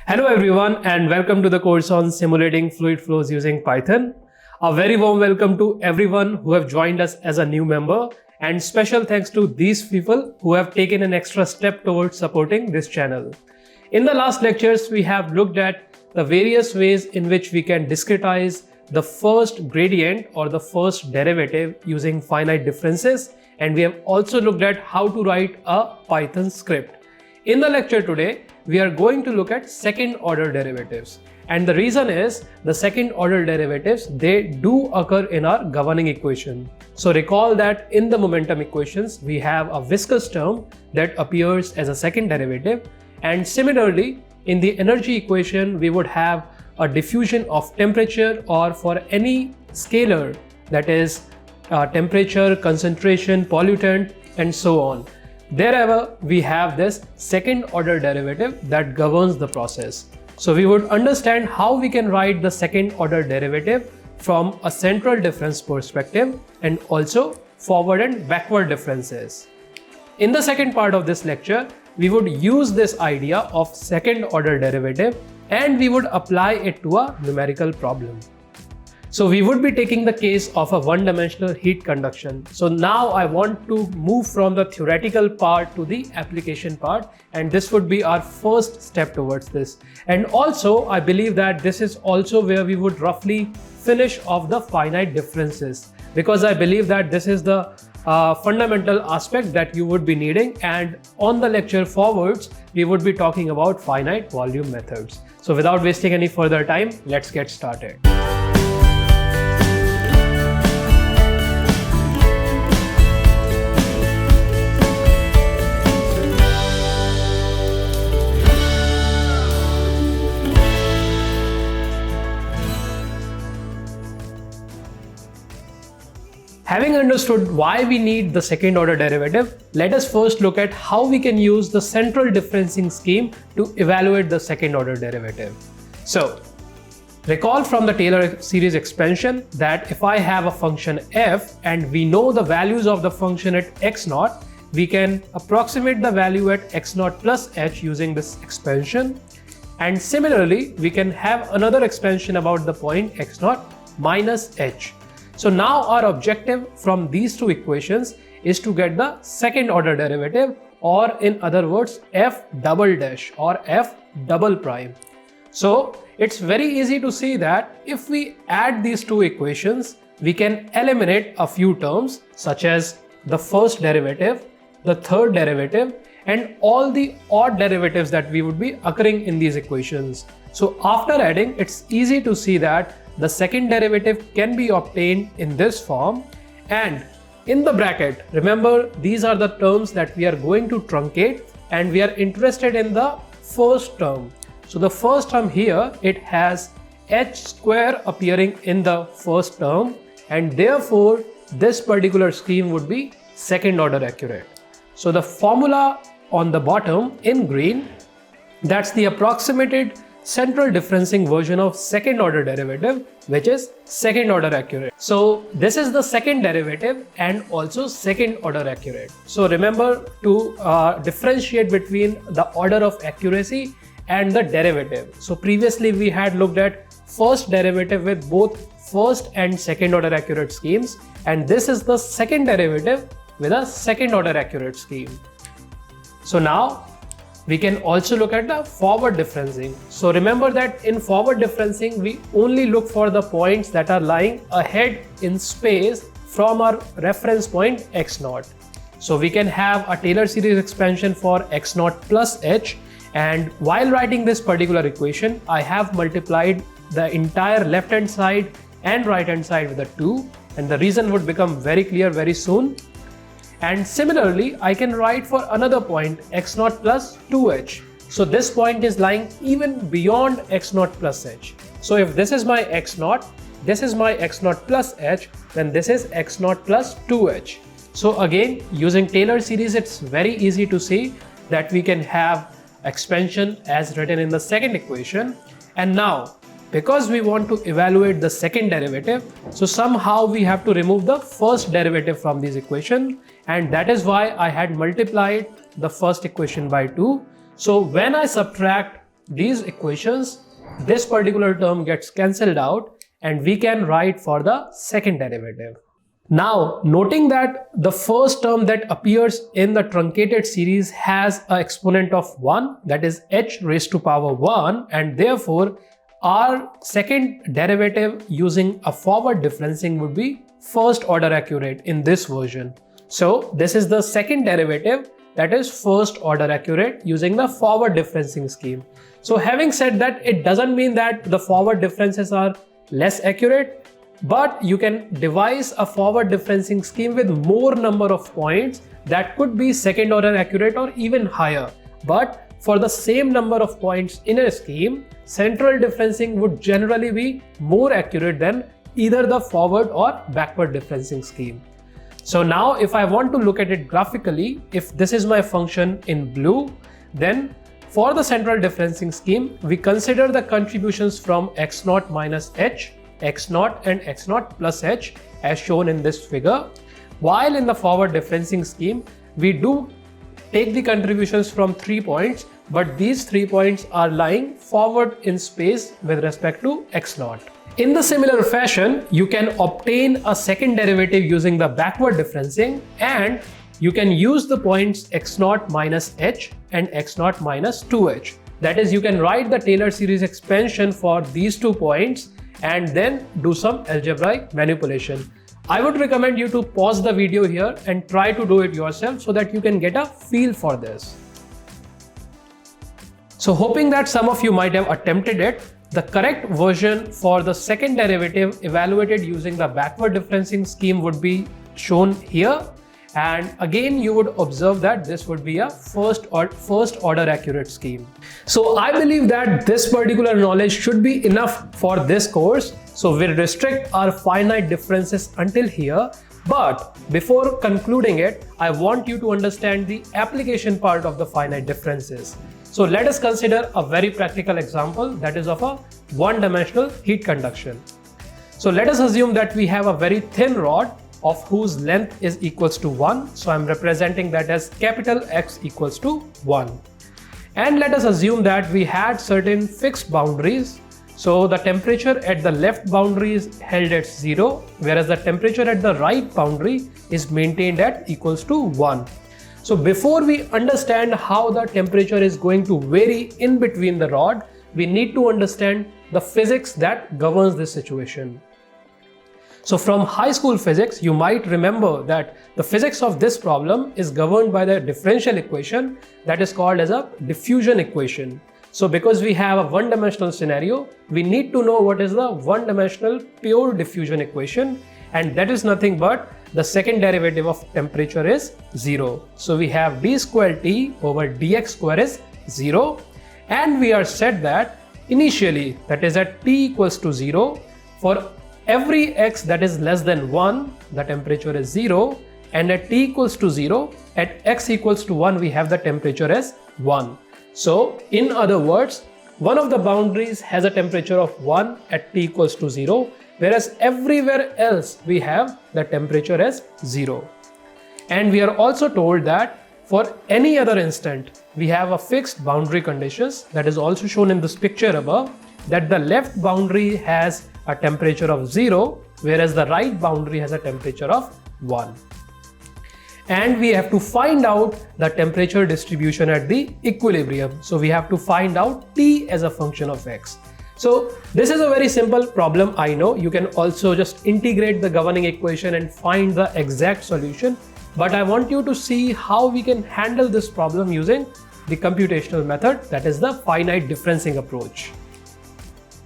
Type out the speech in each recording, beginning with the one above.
Hello everyone and welcome to the course on simulating fluid flows using Python. A very warm welcome to everyone who have joined us as a new member, and special thanks to these people who have taken an extra step towards supporting this channel. In the last lectures, we have looked at the various ways in which we can discretize the first gradient or the first derivative using finite differences, and we have also looked at how to write a Python script. In the lecture today, we are going to look at second order derivatives. And the reason is the second order derivatives, they do occur in our governing equation. So recall that in the momentum equations, we have a viscous term that appears as a second derivative. And similarly, in the energy equation, we would have a diffusion of temperature, or for any scalar, that is temperature, concentration, pollutant, and so on. Therever, we have this second order derivative that governs the process. So we would understand how we can write the second order derivative from a central difference perspective and also forward and backward differences. In the second part of this lecture, we would use this idea of second order derivative and we would apply it to a numerical problem. So we would be taking the case of a one-dimensional heat conduction. So now I want to move from the theoretical part to the application part, and this would be our first step towards this. And also I believe that this is also where we would roughly finish off the finite differences, because I believe that this is the fundamental aspect that you would be needing, and on the lecture forwards we would be talking about finite volume methods. So without wasting any further time, let's get started. Having understood why we need the second order derivative, let us first look at how we can use the central differencing scheme to evaluate the second order derivative. So, recall from the Taylor series expansion that if I have a function f and we know the values of the function at x0, we can approximate the value at x0 plus h using this expansion. And similarly, we can have another expansion about the point x0 minus h. So now our objective from these two equations is to get the second order derivative, or in other words, f double dash or f double prime. So it's very easy to see that if we add these two equations, we can eliminate a few terms such as the first derivative, the third derivative, and all the odd derivatives that we would be occurring in these equations. So after adding, it's easy to see that the second derivative can be obtained in this form, and in the bracket, remember, these are the terms that we are going to truncate, and we are interested in the first term. So the first term here, it has h square appearing in the first term, and therefore this particular scheme would be second order accurate. So the formula on the bottom in green, that's the approximated central differencing version of second order derivative, which is second order accurate. So this is the second derivative and also second order accurate. So remember to differentiate between the order of accuracy and the derivative. So previously we had looked at first derivative with both first and second order accurate schemes, and this is the second derivative with a second order accurate scheme. So now we can also look at the forward differencing. So remember that in forward differencing, we only look for the points that are lying ahead in space from our reference point x0. So we can have a Taylor series expansion for x0 plus h, and while writing this particular equation, I have multiplied the entire left hand side and right hand side with a 2, and the reason would become very clear very soon. And similarly, I can write for another point x0 plus 2h. So this point is lying even beyond x0 plus h. So if this is my x0, this is my x0 plus h, then this is x0 plus 2h. So again, using Taylor series, it's very easy to see that we can have expansion as written in the second equation. And now, because we want to evaluate the second derivative, so somehow we have to remove the first derivative from this equation, and that is why I had multiplied the first equation by 2. So when I subtract these equations, this particular term gets cancelled out and we can write for the second derivative. Now, noting that the first term that appears in the truncated series has an exponent of 1, that is h raised to power 1, and therefore our second derivative using a forward differencing would be first order accurate in this version. So this is the second derivative that is first order accurate using the forward differencing scheme. So having said that, it doesn't mean that the forward differences are less accurate, but you can devise a forward differencing scheme with more number of points that could be second order accurate or even higher. But for the same number of points in a scheme, central differencing would generally be more accurate than either the forward or backward differencing scheme. So now if I want to look at it graphically, if this is my function in blue, then for the central differencing scheme, we consider the contributions from x0 minus h, x0 and x0 plus h as shown in this figure, while in the forward differencing scheme, we do take the contributions from 3 points, but these 3 points are lying forward in space with respect to x0. In the similar fashion, you can obtain a second derivative using the backward differencing, and you can use the points x0 minus h and x0 minus 2h. That is, you can write the Taylor series expansion for these 2 points and then do some algebraic manipulation. I would recommend you to pause the video here and try to do it yourself so that you can get a feel for this. So hoping that some of you might have attempted it, the correct version for the second derivative evaluated using the backward differencing scheme would be shown here. And again, you would observe that this would be a first order accurate scheme. So I believe that this particular knowledge should be enough for this course. So we'll restrict our finite differences until here. But before concluding it, I want you to understand the application part of the finite differences. So let us consider a very practical example, that is of a one-dimensional heat conduction. So let us assume that we have a very thin rod of whose length is equals to 1. So I'm representing that as capital X equals to 1. And let us assume that we had certain fixed boundaries. So the temperature at the left boundary is held at 0, whereas the temperature at the right boundary is maintained at equals to 1. So before we understand how the temperature is going to vary in between the rod, we need to understand the physics that governs this situation. So from high school physics, you might remember that the physics of this problem is governed by the differential equation that is called as a diffusion equation. So because we have a one-dimensional scenario, we need to know what is the one-dimensional pure diffusion equation, and that is nothing but the second derivative of temperature is 0. So we have d square t over dx square is 0, and we are set that initially, that is at t equals to 0, for every x that is less than 1, the temperature is 0, and at t equals to 0, at x equals to 1, we have the temperature as 1. So in other words, one of the boundaries has a temperature of 1 at t equals to 0, whereas everywhere else we have the temperature as 0. And we are also told that for any other instant, we have a fixed boundary conditions that is also shown in this picture above, that the left boundary has a temperature of 0, whereas the right boundary has a temperature of 1. And we have to find out the temperature distribution at the equilibrium. So we have to find out t as a function of x. So this is a very simple problem, I know. You can also just integrate the governing equation and find the exact solution. But I want you to see how we can handle this problem using the computational method, that is the finite differencing approach.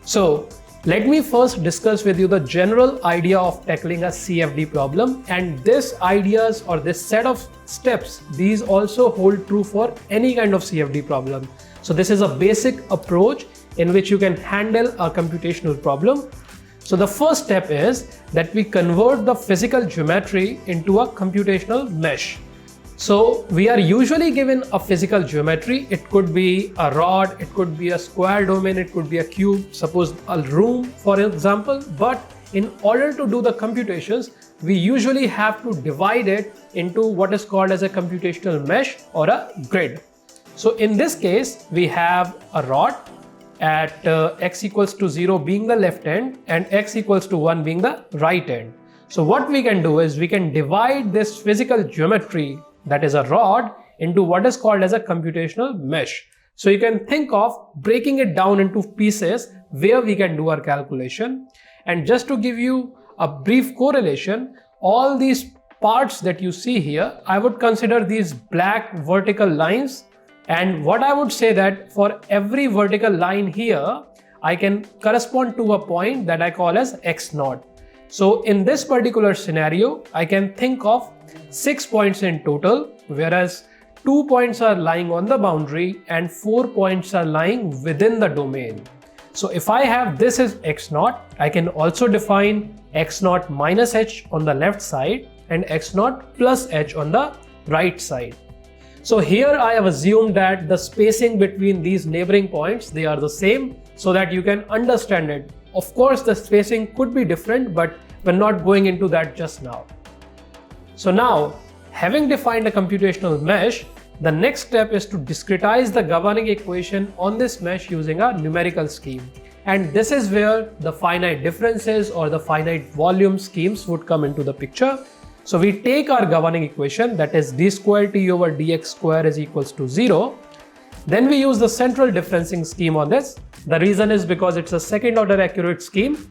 So let me first discuss with you the general idea of tackling a CFD problem, and this ideas or this set of steps, these also hold true for any kind of CFD problem. So this is a basic approach in which you can handle a computational problem. So the first step is that we convert the physical geometry into a computational mesh. So we are usually given a physical geometry. It could be a rod, it could be a square domain, it could be a cube, suppose a room for example. But in order to do the computations, we usually have to divide it into what is called as a computational mesh or a grid. So in this case, we have a rod at x equals to 0 being the left end and x equals to 1 being the right end. So what we can do is we can divide this physical geometry, that is a rod, into what is called as a computational mesh. So you can think of breaking it down into pieces where we can do our calculation. And just to give you a brief correlation, all these parts that you see here, I would consider these black vertical lines. And what I would say that for every vertical line here, I can correspond to a point that I call as x0. So in this particular scenario, I can think of 6 points in total, whereas 2 points are lying on the boundary and 4 points are lying within the domain. So if I have this as x0, I can also define x0 minus h on the left side and x0 plus h on the right side. So here I have assumed that the spacing between these neighboring points, they are the same so that you can understand it. Of course, the spacing could be different, but we're not going into that just now. So now, having defined a computational mesh, the next step is to discretize the governing equation on this mesh using a numerical scheme. And this is where the finite differences or the finite volume schemes would come into the picture. So we take our governing equation, that is d square t over dx square is equals to 0. Then we use the central differencing scheme on this. The reason is because it's a second order accurate scheme.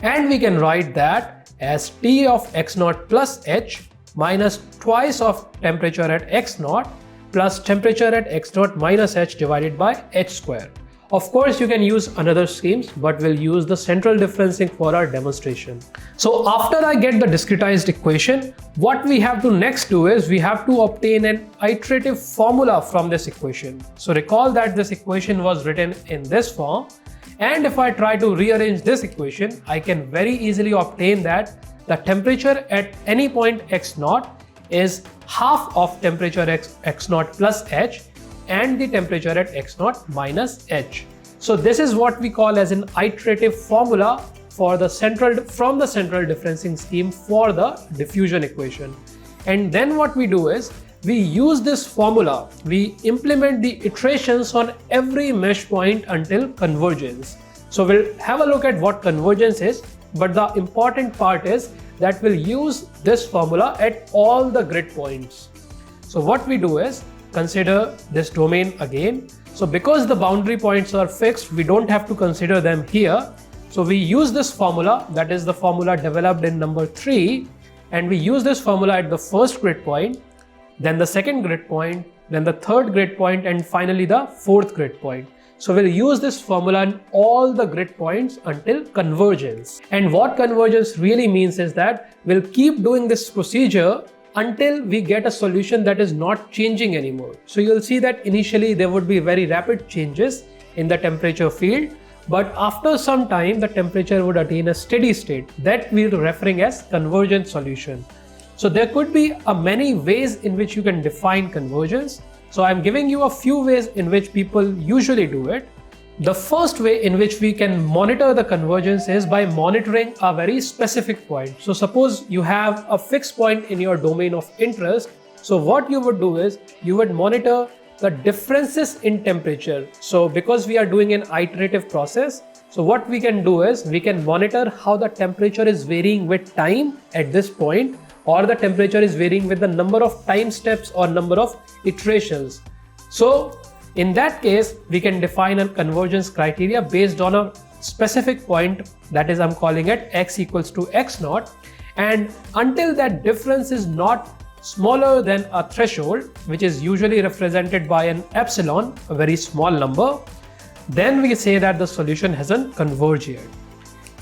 And we can write that as T of x0 plus h minus twice of temperature at x0 plus temperature at x0 minus h divided by h square. Of course, you can use another schemes, but we'll use the central differencing for our demonstration. So after I get the discretized equation, what we have to next do is we have to obtain an iterative formula from this equation. So recall that this equation was written in this form. And if I try to rearrange this equation, I can very easily obtain that the temperature at any point x0 is half of temperature x0 plus h and the temperature at x0 minus h. So this is what we call as an iterative formula for the central differencing scheme for the diffusion equation. And then what we do is we use this formula, we implement the iterations on every mesh point until convergence. So we'll have a look at what convergence is, but the important part is that we'll use this formula at all the grid points. So what we do is consider this domain again. So because the boundary points are fixed, we don't have to consider them here. So we use this formula, that is the formula developed in number 3, and we use this formula at the first grid point, then the second grid point, then the third grid point, and finally the fourth grid point. So we'll use this formula in all the grid points until convergence. And what convergence really means is that we'll keep doing this procedure until we get a solution that is not changing anymore. So you'll see that initially there would be very rapid changes in the temperature field, but after some time the temperature would attain a steady state that we're referring as convergent solution. So there could be many ways in which you can define convergence. So I'm giving you a few ways in which people usually do it. The first way in which we can monitor the convergence is by monitoring a very specific point. So suppose you have a fixed point in your domain of interest. So what you would do is you would monitor the differences in temperature. So because we are doing an iterative process, so what we can do is we can monitor how the temperature is varying with time at this point, or the temperature is varying with the number of time steps or number of iterations. So in that case, we can define a convergence criteria based on a specific point, that is I'm calling it x equals to x0, and until that difference is not smaller than a threshold, which is usually represented by an epsilon, a very small number, then we say that the solution hasn't converged yet.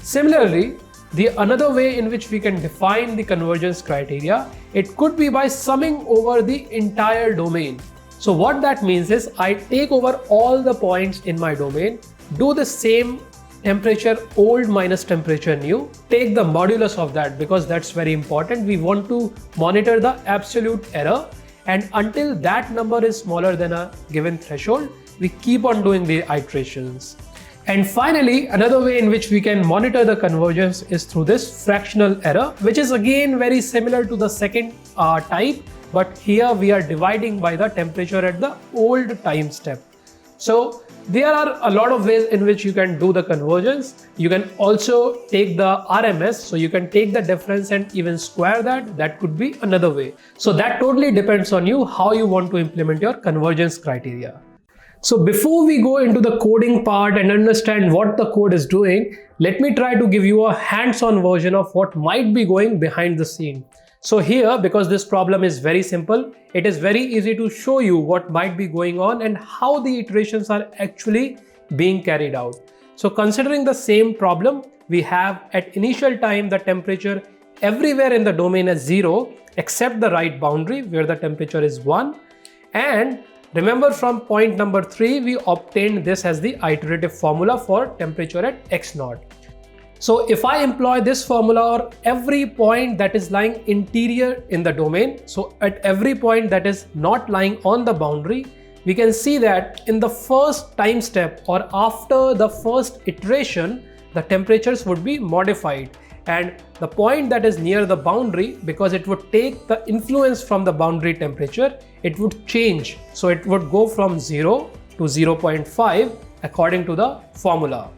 Similarly, the another way in which we can define the convergence criteria, it could be by summing over the entire domain. So what that means is I take over all the points in my domain, do the same temperature old minus temperature new, take the modulus of that because that's very important. We want to monitor the absolute error, and until that number is smaller than a given threshold, we keep on doing the iterations. And finally, another way in which we can monitor the convergence is through this fractional error, which is again very similar to the second type, but here we are dividing by the temperature at the old time step. So there are a lot of ways in which you can do the convergence. You can also take the RMS, so you can take the difference and even square that. That could be another way. So that totally depends on you how you want to implement your convergence criteria. So before we go into the coding part and understand what the code is doing, let me try to give you a hands-on version of what might be going behind the scene. So here, because this problem is very simple, it is very easy to show you what might be going on and how the iterations are actually being carried out. So considering the same problem, we have at initial time the temperature everywhere in the domain is 0 except the right boundary where the temperature is 1. And remember, from point number 3, we obtained this as the iterative formula for temperature at x0. So if I employ this formula or every point that is lying interior in the domain, so at every point that is not lying on the boundary, we can see that in the first time step or after the first iteration, the temperatures would be modified. And the point that is near the boundary, because it would take the influence from the boundary temperature, it would change. So it would go from 0 to 0.5 according to the formula.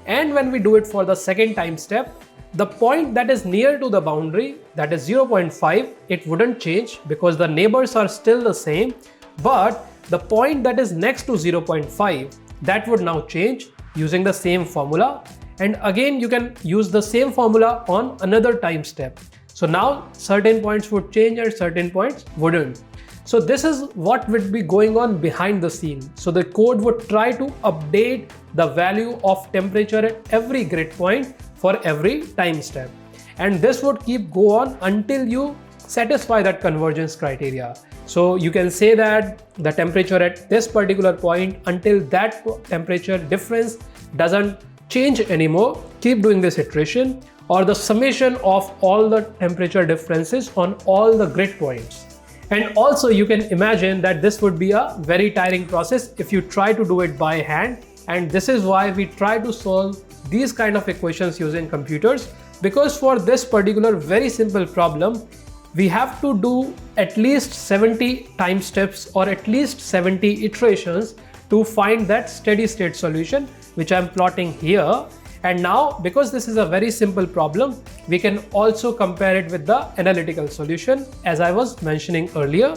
And when we do it for the second time step, the point that is near to the boundary, that is 0.5, it wouldn't change because the neighbors are still the same. But the point that is next to 0.5, that would now change using the same formula. And again, you can use the same formula on another time step. So now certain points would change and certain points wouldn't. So this is what would be going on behind the scene. So the code would try to update the value of temperature at every grid point for every time step. And this would keep go on until you satisfy that convergence criteria. So you can say that the temperature at this particular point, until that temperature difference doesn't change anymore, keep doing this iteration, or the summation of all the temperature differences on all the grid points. And also you can imagine that this would be a very tiring process if you try to do it by hand. And this is why we try to solve these kind of equations using computers, because for this particular very simple problem, we have to do at least 70 time steps or at least 70 iterations to find that steady state solution, which I'm plotting here. And now, because this is a very simple problem, we can also compare it with the analytical solution, as I was mentioning earlier.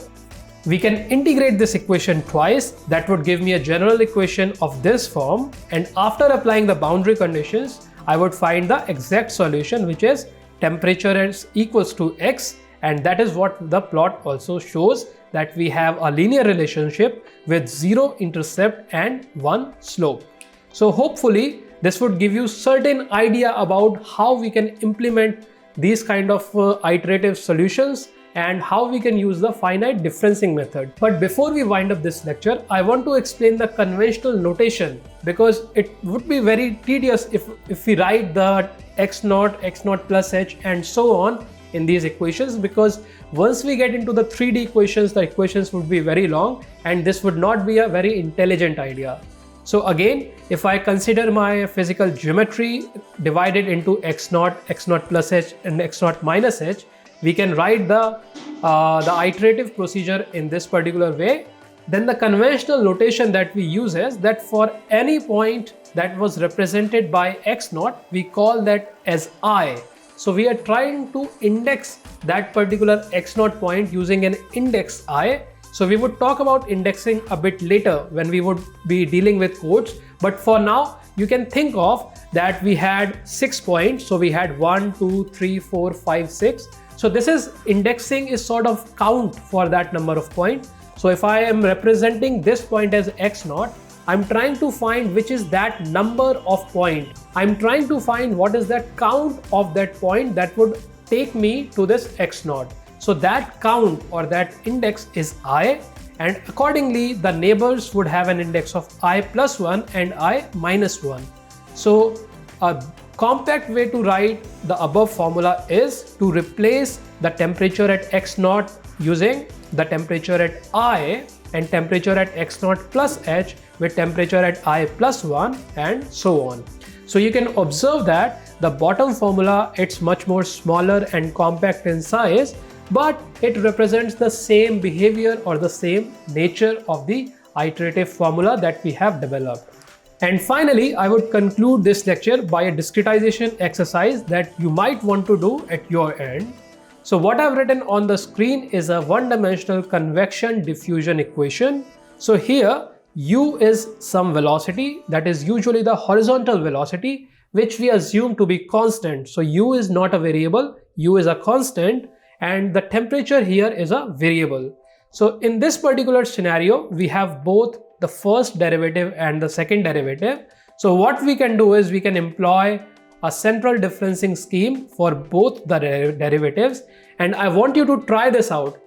We can integrate this equation twice. That would give me a general equation of this form. And after applying the boundary conditions, I would find the exact solution, which is temperature is equals to x. And that is what the plot also shows, that we have a linear relationship with 0 intercept and 1 slope. So hopefully this would give you certain idea about how we can implement these kind of iterative solutions and how we can use the finite differencing method. But before we wind up this lecture, I want to explain the conventional notation, because it would be very tedious if we write the x0, x0 plus h and so on in these equations, because once we get into the 3D equations, the equations would be very long and this would not be a very intelligent idea. So again, if I consider my physical geometry divided into x0, x0 plus h and x0 minus h, we can write the iterative procedure in this particular way. Then the conventional notation that we use is that for any point that was represented by x0, we call that as I. So we are trying to index that particular x0 point using an index I. So we would talk about indexing a bit later when we would be dealing with codes. But for now, you can think of that we had 6 points. So we had 1, 2, 3, 4, 5, 6. So this is indexing is sort of count for that number of points. So if I am representing this point as x0, I'm trying to find which is that number of point. I'm trying to find what is that count of that point that would take me to this x0. So that count or that index is I, and accordingly the neighbors would have an index of I plus 1 and I minus 1. So a compact way to write the above formula is to replace the temperature at x0 using the temperature at I and temperature at x0 plus h with temperature at I plus 1 and so on. So you can observe that the bottom formula, it's much more smaller and compact in size, but it represents the same behavior or the same nature of the iterative formula that we have developed. And finally, I would conclude this lecture by a discretization exercise that you might want to do at your end. So what I've written on the screen is a one-dimensional convection diffusion equation. So here, u is some velocity, that is usually the horizontal velocity, which we assume to be constant. So u is not a variable, u is a constant, and the temperature here is a variable. So in this particular scenario, we have both the first derivative and the second derivative. So what we can do is we can employ a central differencing scheme for both the derivatives, and I want you to try this out.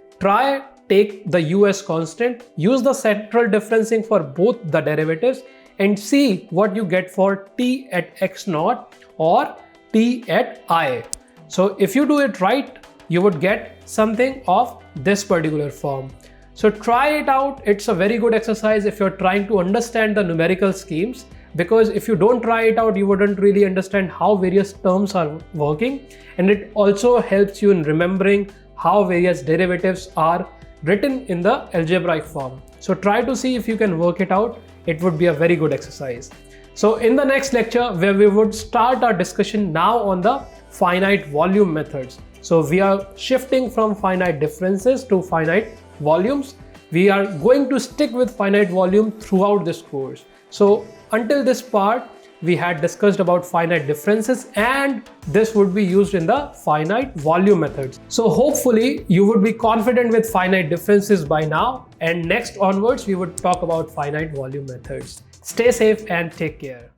Take the u as constant, use the central differencing for both the derivatives, and see what you get for t at x0 or t at I. So if you do it right, you would get something of this particular form. So try it out. It's a very good exercise if you're trying to understand the numerical schemes, because if you don't try it out, you wouldn't really understand how various terms are working, and it also helps you in remembering how various derivatives are written in the algebraic form. So try to see if you can work it out. It would be a very good exercise. So in the next lecture, where we would start our discussion now on the finite volume methods. So we are shifting from finite differences to finite volumes. We are going to stick with finite volume throughout this course. So until this part, we had discussed about finite differences, and this would be used in the finite volume methods. So hopefully you would be confident with finite differences by now, and next onwards we would talk about finite volume methods. Stay safe and take care.